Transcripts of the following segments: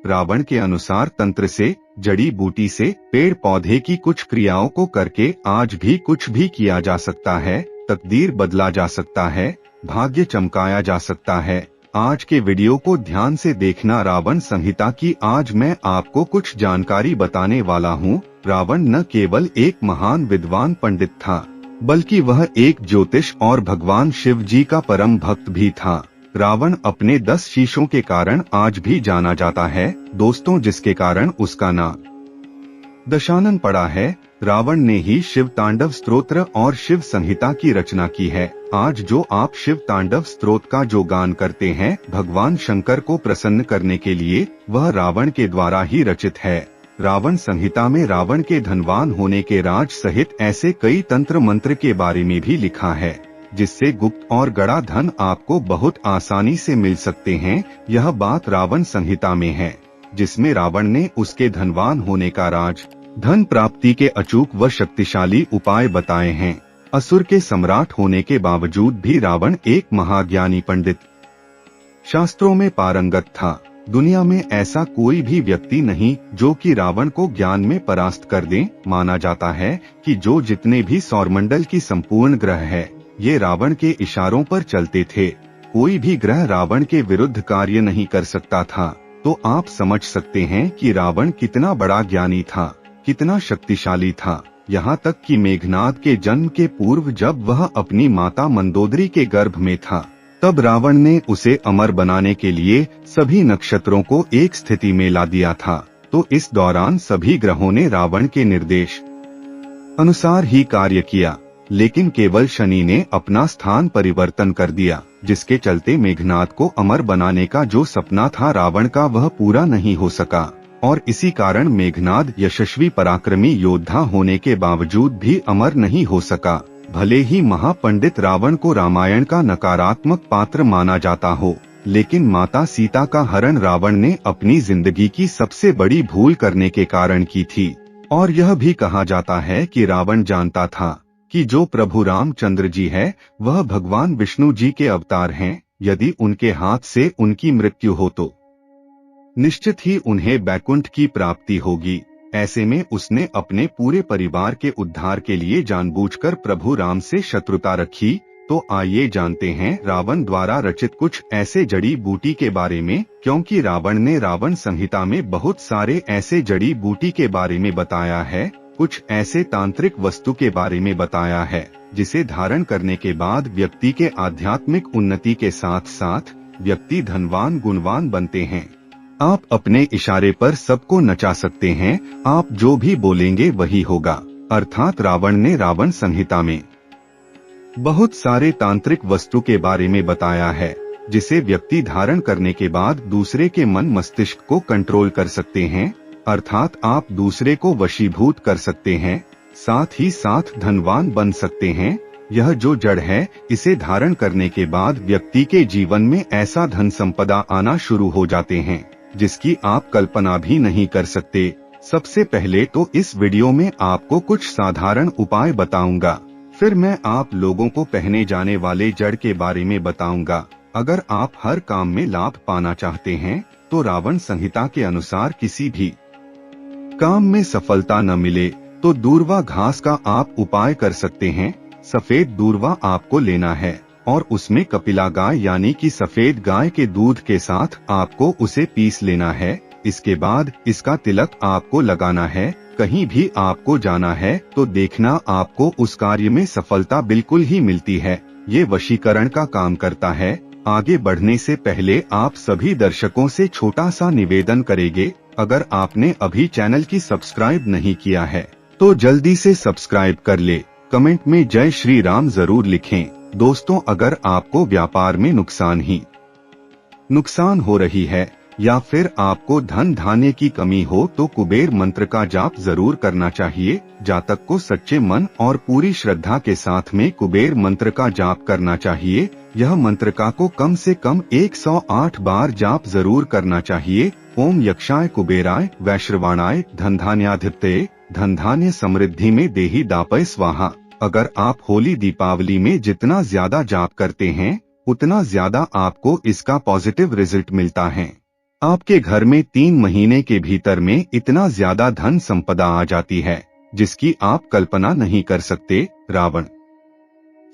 रावण के अनुसार तंत्र से, जड़ी बूटी से, पेड़ पौधे की कुछ क्रियाओं को करके आज भी कुछ भी किया जा सकता है, तकदीर बदला जा सकता है, भाग्य चमकाया जा सकता है। आज के वीडियो को ध्यान से देखना। रावण संहिता की आज मैं आपको कुछ जानकारी बताने वाला हूँ। रावण न केवल एक महान विद्वान पंडित था, बल्कि वह एक ज्योतिष और भगवान शिव जी का परम भक्त भी था। रावण अपने 10 शीशों के कारण आज भी जाना जाता है दोस्तों, जिसके कारण उसका नाम दशानन पड़ा है। रावण ने ही शिव तांडव स्तोत्र और शिव संहिता की रचना की है। आज जो आप शिव तांडव स्तोत्र का जो गान करते हैं भगवान शंकर को प्रसन्न करने के लिए, वह रावण के द्वारा ही रचित है। रावण संहिता में रावण के धनवान होने के राज सहित ऐसे कई तंत्र मंत्र के बारे में भी लिखा है, जिससे गुप्त और गड़ा धन आपको बहुत आसानी से मिल सकते हैं। यह बात रावण संहिता में है, जिसमें रावण ने उसके धनवान होने का राज, धन प्राप्ति के अचूक व शक्तिशाली उपाय बताए हैं। असुर के सम्राट होने के बावजूद भी रावण एक महाज्ञानी पंडित, शास्त्रों में पारंगत था। दुनिया में ऐसा कोई भी व्यक्ति नहीं जो कि रावण को ज्ञान में परास्त कर दे। माना जाता है कि जो जितने भी सौरमंडल की संपूर्ण ग्रह है, ये रावण के इशारों पर चलते थे। कोई भी ग्रह रावण के विरुद्ध कार्य नहीं कर सकता था। तो आप समझ सकते हैं कि रावण कितना बड़ा ज्ञानी था, कितना शक्तिशाली था। यहाँ तक कि मेघनाद के जन्म के पूर्व जब वह अपनी माता मंदोदरी के गर्भ में था, तब रावण ने उसे अमर बनाने के लिए सभी नक्षत्रों को एक स्थिति में ला दिया था। तो इस दौरान सभी ग्रहों ने रावण के निर्देश अनुसार ही कार्य किया, लेकिन केवल शनि ने अपना स्थान परिवर्तन कर दिया, जिसके चलते मेघनाद को अमर बनाने का जो सपना था रावण का, वह पूरा नहीं हो सका। और इसी कारण मेघनाद यशस्वी पराक्रमी योद्धा होने के बावजूद भी अमर नहीं हो सका। भले ही महापंडित रावण को रामायण का नकारात्मक पात्र माना जाता हो, लेकिन माता सीता का हरण रावण ने अपनी जिंदगी की सबसे बड़ी भूल करने के कारण की थी। और यह भी कहा जाता है कि रावण जानता था कि जो प्रभु रामचंद्र जी है वह भगवान विष्णु जी के अवतार हैं। यदि उनके हाथ से उनकी मृत्यु हो तो निश्चित ही उन्हें बैकुंठ की प्राप्ति होगी। ऐसे में उसने अपने पूरे परिवार के उद्धार के लिए जानबूझकर प्रभु राम से शत्रुता रखी। तो आइए जानते हैं रावण द्वारा रचित कुछ ऐसे जड़ी बूटी के बारे में, क्योंकि रावण ने रावण संहिता में बहुत सारे ऐसे जड़ी बूटी के बारे में बताया है, कुछ ऐसे तांत्रिक वस्तु के बारे में बताया है, जिसे धारण करने के बाद व्यक्ति के आध्यात्मिक उन्नति के साथ साथ व्यक्ति धनवान गुणवान बनते हैं। आप अपने इशारे पर सबको नचा सकते हैं, आप जो भी बोलेंगे वही होगा। अर्थात रावण ने रावण संहिता में बहुत सारे तांत्रिक वस्तु के बारे में बताया है, जिसे व्यक्ति धारण करने के बाद दूसरे के मन मस्तिष्क को कंट्रोल कर सकते हैं। अर्थात आप दूसरे को वशीभूत कर सकते हैं, साथ ही साथ धनवान बन सकते हैं। यह जो जड़ है, इसे धारण करने के बाद व्यक्ति के जीवन में ऐसा धन संपदा आना शुरू हो जाते हैं जिसकी आप कल्पना भी नहीं कर सकते। सबसे पहले तो इस वीडियो में आपको कुछ साधारण उपाय बताऊंगा, फिर मैं आप लोगों को पहने जाने वाले जड़ के बारे में बताऊंगा। अगर आप हर काम में लाभ पाना चाहते हैं तो रावण संहिता के अनुसार किसी भी काम में सफलता न मिले तो दूर्वा घास का आप उपाय कर सकते हैं। सफेद दूर्वा आपको लेना है और उसमें कपिला गाय यानी कि सफेद गाय के दूध के साथ आपको उसे पीस लेना है। इसके बाद इसका तिलक आपको लगाना है। कहीं भी आपको जाना है तो देखना आपको उस कार्य में सफलता बिल्कुल ही मिलती है। ये वशीकरण का काम करता है। आगे बढ़ने से पहले आप सभी दर्शकों से छोटा सा निवेदन करेंगे, अगर आपने अभी चैनल की सब्सक्राइब नहीं किया है तो जल्दी से सब्सक्राइब कर ले। कमेंट में जय श्री राम जरूर लिखें। दोस्तों, अगर आपको व्यापार में नुकसान हो रही है या फिर आपको धन धान्य की कमी हो तो कुबेर मंत्र का जाप जरूर करना चाहिए। जातक को सच्चे मन और पूरी श्रद्धा के साथ में कुबेर मंत्र का जाप करना चाहिए। यह मंत्र का को कम से कम 108 बार जाप जरूर करना चाहिए। ओम यक्षाय कुबेराय वैश्रवाणाय धनधान्याधिपतये धनधान्य समृद्धि में देहि दापय स्वाहा। अगर आप होली दीपावली में जितना ज्यादा जाप करते हैं उतना ज्यादा आपको इसका पॉजिटिव रिजल्ट मिलता है। आपके घर में 3 महीने के भीतर में इतना ज्यादा धन संपदा आ जाती है जिसकी आप कल्पना नहीं कर सकते। रावण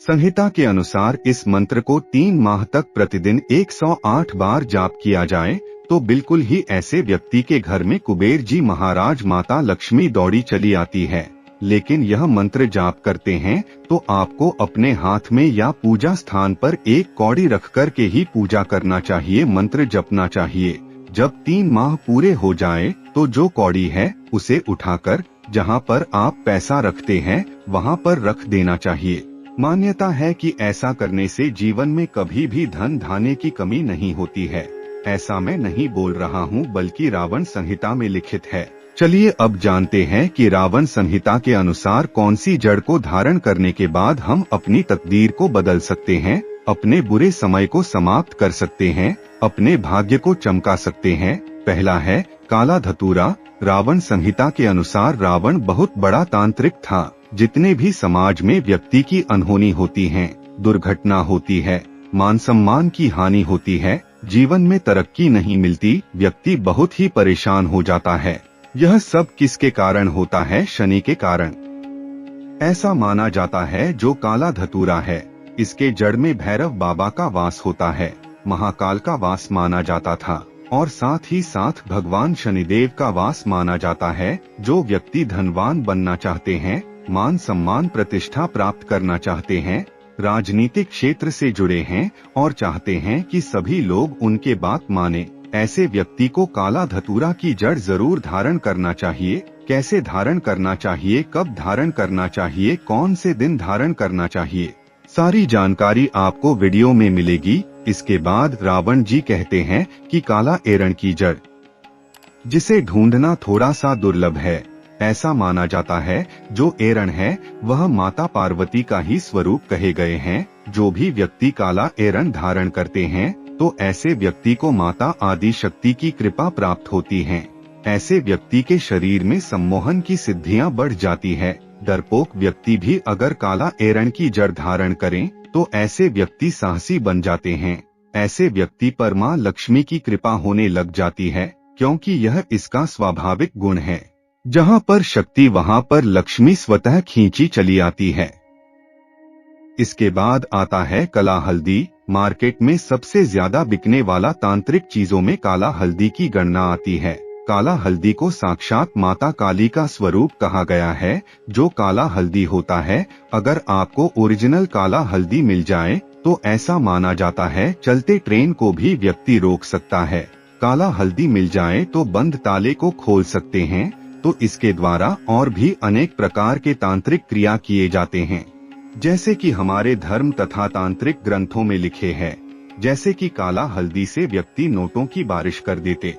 संहिता के अनुसार इस मंत्र को 3 माह तक प्रतिदिन 108 बार जाप किया जाए तो बिल्कुल ही ऐसे व्यक्ति के घर में कुबेर जी महाराज माता लक्ष्मी दौड़ी चली आती है। लेकिन यह मंत्र जाप करते हैं तो आपको अपने हाथ में या पूजा स्थान पर एक कौड़ी रख कर के ही पूजा करना चाहिए, मंत्र जपना चाहिए। जब 3 माह पूरे हो जाए तो जो कौड़ी है उसे उठाकर जहां पर आप पैसा रखते हैं वहां पर रख देना चाहिए। मान्यता है कि ऐसा करने से जीवन में कभी भी धन धान्य की कमी नहीं होती है। ऐसा मैं नहीं बोल रहा हूँ बल्कि रावण संहिता में लिखित है। चलिए अब जानते हैं कि रावण संहिता के अनुसार कौन सी जड़ को धारण करने के बाद हम अपनी तकदीर को बदल सकते हैं, अपने बुरे समय को समाप्त कर सकते हैं, अपने भाग्य को चमका सकते हैं। पहला है काला धतूरा। रावण संहिता के अनुसार रावण बहुत बड़ा तांत्रिक था। जितने भी समाज में व्यक्ति की अनहोनी होती है, दुर्घटना होती है, मान सम्मान की हानि होती है, जीवन में तरक्की नहीं मिलती, व्यक्ति बहुत ही परेशान हो जाता है। यह सब किसके कारण होता है? शनि के कारण। ऐसा माना जाता है जो काला धतूरा है इसके जड़ में भैरव बाबा का वास होता है, महाकाल का वास माना जाता था और साथ ही साथ भगवान शनिदेव का वास माना जाता है। जो व्यक्ति धनवान बनना चाहते हैं, मान सम्मान प्रतिष्ठा प्राप्त करना चाहते हैं, राजनीतिक क्षेत्र से जुड़े हैं और चाहते हैं कि सभी लोग उनके बात माने, ऐसे व्यक्ति को काला धतूरा की जड़ जरूर धारण करना चाहिए। कैसे धारण करना चाहिए, कब धारण करना चाहिए, कौन से दिन धारण करना चाहिए, सारी जानकारी आपको वीडियो में मिलेगी। इसके बाद रावण जी कहते हैं कि काला एरण की जड़ जिसे ढूंढना थोड़ा सा दुर्लभ है। ऐसा माना जाता है जो एरण है वह माता पार्वती का ही स्वरूप कहे गए हैं। जो भी व्यक्ति काला एरण धारण करते हैं तो ऐसे व्यक्ति को माता आदि शक्ति की कृपा प्राप्त होती है। ऐसे व्यक्ति के शरीर में सम्मोहन की सिद्धियां बढ़ जाती है। डरपोक व्यक्ति भी अगर काला एरण की जड़ धारण करें तो ऐसे व्यक्ति साहसी बन जाते हैं। ऐसे व्यक्ति पर मां लक्ष्मी की कृपा होने लग जाती है क्योंकि यह इसका स्वाभाविक गुण है। जहां पर शक्ति वहां पर लक्ष्मी स्वतः खींची चली आती है। इसके बाद आता है काला हल्दी। मार्केट में सबसे ज्यादा बिकने वाला तांत्रिक चीजों में काला हल्दी की गणना आती है। काला हल्दी को साक्षात माता काली का स्वरूप कहा गया है। जो काला हल्दी होता है, अगर आपको ओरिजिनल काला हल्दी मिल जाए तो ऐसा माना जाता है चलते ट्रेन को भी व्यक्ति रोक सकता है। काला हल्दी मिल जाए तो बंद ताले को खोल सकते हैं। तो इसके द्वारा और भी अनेक प्रकार के तांत्रिक क्रिया किए जाते हैं, जैसे कि हमारे धर्म तथा तांत्रिक ग्रंथों में लिखे हैं। जैसे कि काला हल्दी से व्यक्ति नोटों की बारिश कर देते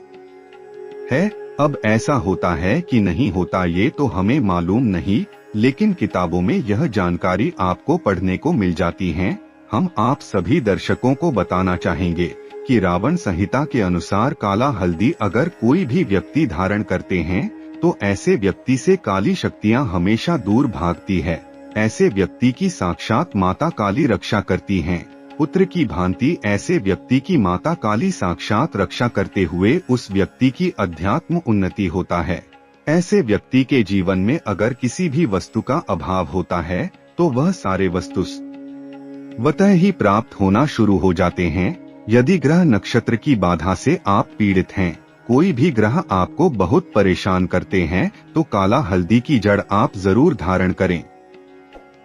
है। अब ऐसा होता है कि नहीं होता ये तो हमें मालूम नहीं, लेकिन किताबों में यह जानकारी आपको पढ़ने को मिल जाती है। हम आप सभी दर्शकों को बताना चाहेंगे कि रावण संहिता के अनुसार काला हल्दी अगर कोई भी व्यक्ति धारण करते हैं तो ऐसे व्यक्ति से काली शक्तियां हमेशा दूर भागती है। ऐसे व्यक्ति की साक्षात माता काली रक्षा करती हैं। पुत्र की भांति ऐसे व्यक्ति की माता काली साक्षात रक्षा करते हुए उस व्यक्ति की अध्यात्म उन्नति होता है। ऐसे व्यक्ति के जीवन में अगर किसी भी वस्तु का अभाव होता है तो वह सारे वस्तु स्वतः ही प्राप्त होना शुरू हो जाते हैं। यदि ग्रह नक्षत्र की बाधा से आप पीड़ित हैं, कोई भी ग्रह आपको बहुत परेशान करते हैं, तो काला हल्दी की जड़ आप जरूर धारण करें।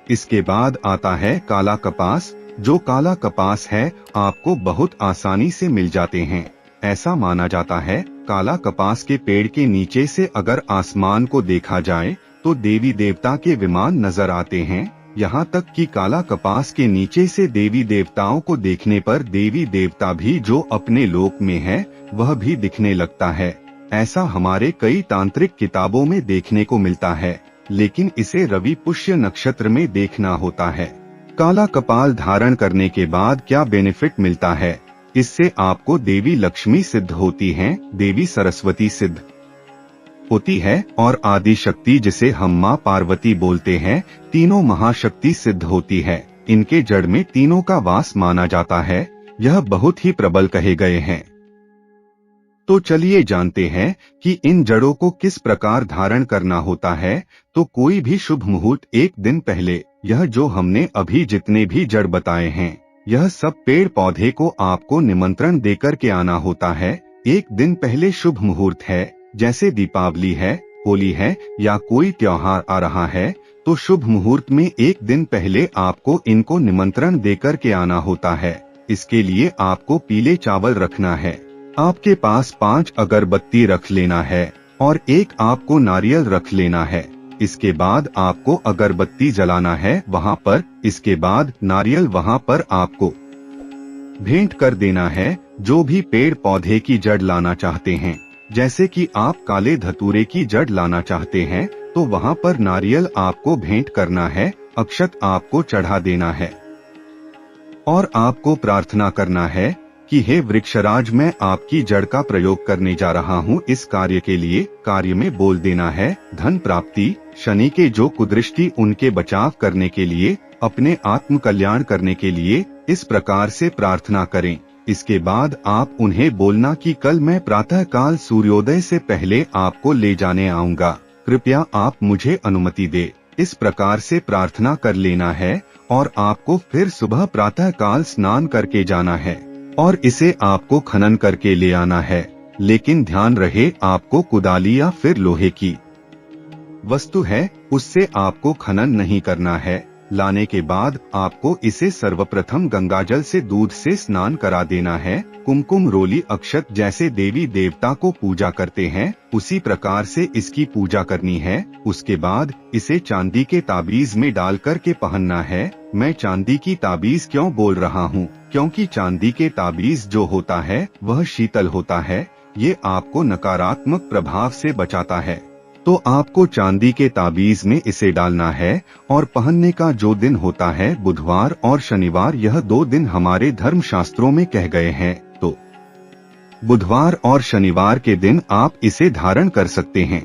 इसके बाद आता है काला कपास। जो काला कपास है आपको बहुत आसानी से मिल जाते हैं। ऐसा माना जाता है काला कपास के पेड़ के नीचे से अगर आसमान को देखा जाए तो देवी देवता के विमान नजर आते हैं। यहाँ तक कि काला कपास के नीचे से देवी देवताओं को देखने पर देवी देवता भी जो अपने लोक में है वह भी दिखने लगता है। ऐसा हमारे कई तांत्रिक किताबों में देखने को मिलता है, लेकिन इसे रवि पुष्य नक्षत्र में देखना होता है। काला कपाल धारण करने के बाद क्या बेनिफिट मिलता है? इससे आपको देवी लक्ष्मी सिद्ध होती हैं, देवी सरस्वती सिद्ध होती है और आदि शक्ति जिसे हम मां पार्वती बोलते हैं, तीनों महाशक्ति सिद्ध होती है। इनके जड़ में तीनों का वास माना जाता है। यह बहुत ही प्रबल कहे गए हैं। तो चलिए जानते हैं कि इन जड़ों को किस प्रकार धारण करना होता है। तो कोई भी शुभ मुहूर्त एक दिन पहले, यह जो हमने अभी जितने भी जड़ बताए हैं, यह सब पेड़ पौधे को आपको निमंत्रण देकर के आना होता है। एक दिन पहले शुभ मुहूर्त है, जैसे दीपावली है, होली है या कोई त्योहार आ रहा है, तो शुभ मुहूर्त में एक दिन पहले आपको इनको निमंत्रण देकर के आना होता है। इसके लिए आपको पीले चावल रखना है, आपके पास 5 अगरबत्ती रख लेना है और एक आपको नारियल रख लेना है। इसके बाद आपको अगरबत्ती जलाना है वहाँ पर, इसके बाद नारियल वहाँ पर आपको भेंट कर देना है। जो भी पेड़ पौधे की जड़ लाना चाहते हैं, जैसे कि आप काले धतूरे की जड़ लाना चाहते हैं, तो वहाँ पर नारियल आपको भेंट करना है, अक्षत आपको चढ़ा देना है और आपको प्रार्थना करना है कि हे वृक्षराज, मैं आपकी जड़ का प्रयोग करने जा रहा हूँ इस कार्य के लिए। कार्य में बोल देना है धन प्राप्ति, शनि के जो कुदृष्टि, उनके बचाव करने के लिए, अपने आत्म कल्याण करने के लिए इस प्रकार से प्रार्थना करें। इसके बाद आप उन्हें बोलना कि कल मैं प्रातः काल सूर्योदय से पहले आपको ले जाने आऊँगा, कृपया आप मुझे अनुमति दे। इस प्रकार से प्रार्थना कर लेना है और आपको फिर सुबह प्रातः काल स्नान करके जाना है और इसे आपको खनन करके ले आना है। लेकिन ध्यान रहे, आपको कुदाली या फिर लोहे की वस्तु है उससे आपको खनन नहीं करना है। लाने के बाद आपको इसे सर्वप्रथम गंगाजल से दूध से स्नान करा देना है। कुमकुम, रोली, अक्षत जैसे देवी देवता को पूजा करते हैं, उसी प्रकार से इसकी पूजा करनी है। उसके बाद इसे चांदी के ताबीज में डाल कर के पहनना है। मैं चांदी की ताबीज क्यों बोल रहा हूँ? क्योंकि चांदी के ताबीज जो होता है वह शीतल होता है, ये आपको नकारात्मक प्रभाव से बचाता है। तो आपको चांदी के ताबीज में इसे डालना है और पहनने का जो दिन होता है बुधवार और शनिवार, यह 2 दिन हमारे धर्म शास्त्रों में कह गए हैं। तो बुधवार और शनिवार के दिन आप इसे धारण कर सकते हैं।